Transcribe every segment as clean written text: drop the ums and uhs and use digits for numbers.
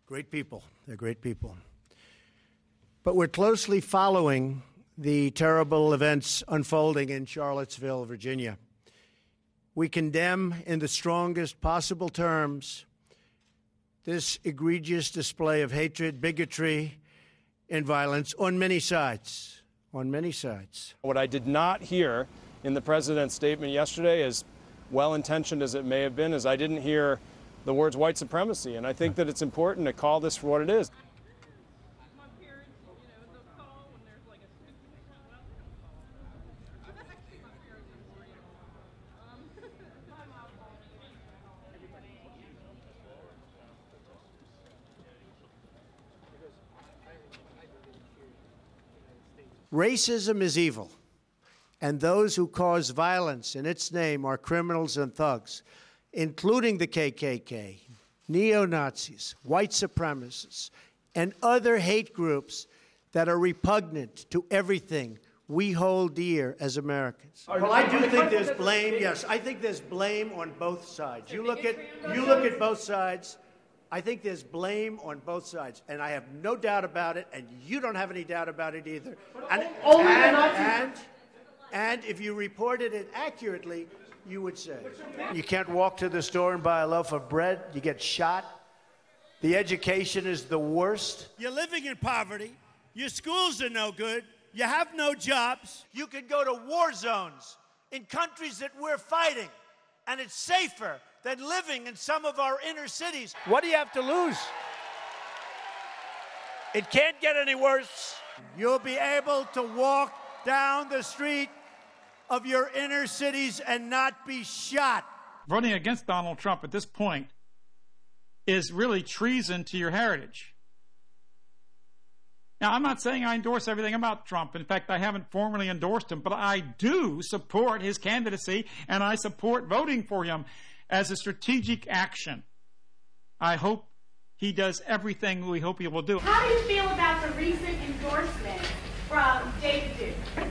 Great people. They're great people. But we're closely following the terrible events unfolding in Charlottesville, Virginia. We condemn in the strongest possible terms this egregious display of hatred, bigotry, and violence on many sides. On many sides. What I did not hear in the president's statement yesterday, as well-intentioned as it may have been, is I didn't hear the words white supremacy. And I think that it's important to call this for what it is. Racism is evil, and those who cause violence in its name are criminals and thugs, including the KKK, neo-Nazis, white supremacists, and other hate groups that are repugnant to everything we hold dear as Americans. Well, I do think there's blame. Yes, I think there's blame on both sides. You look at both sides. I think there's blame on both sides, and I have no doubt about it, and you don't have any doubt about it either. And if you reported it accurately, you would say, you can't walk to the store and buy a loaf of bread, you get shot. The education is the worst. You're living in poverty. Your schools are no good. You have no jobs. You could go to war zones in countries that we're fighting, and it's safer than living in some of our inner cities. What do you have to lose? It can't get any worse. You'll be able to walk down the street of your inner cities and not be shot. Voting against Donald Trump at this point is really treason to your heritage. Now, I'm not saying I endorse everything about Trump. In fact, I haven't formally endorsed him, but I do support his candidacy, and I support voting for him as a strategic action. I hope he does everything we hope he will do. How do you feel about the recent endorsement from David Duke?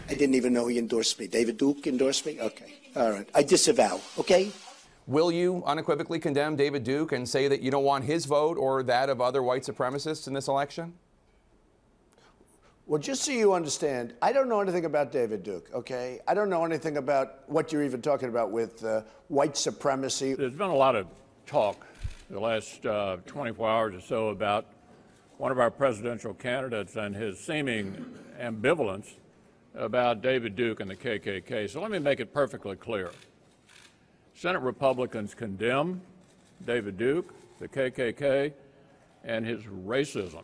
I didn't even know he endorsed me. David Duke endorsed me? Okay. All right. I disavow. Okay? Will you unequivocally condemn David Duke and say that you don't want his vote or that of other white supremacists in this election? Well, just so you understand, I don't know anything about David Duke, okay? I don't know anything about what you're even talking about with white supremacy. There's been a lot of talk the last 24 hours or so about one of our presidential candidates and his seeming ambivalence about David Duke and the KKK. So let me make it perfectly clear. Senate Republicans condemn David Duke, the KKK, and his racism.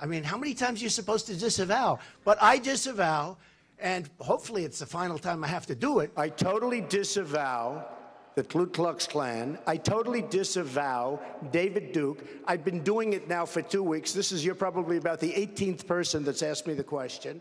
I mean, how many times are you supposed to disavow? But I disavow, and hopefully it's the final time I have to do it. I totally disavow the Ku Klux Klan. I totally disavow David Duke. I've been doing it now for 2 weeks. You're probably about the 18th person that's asked me the question.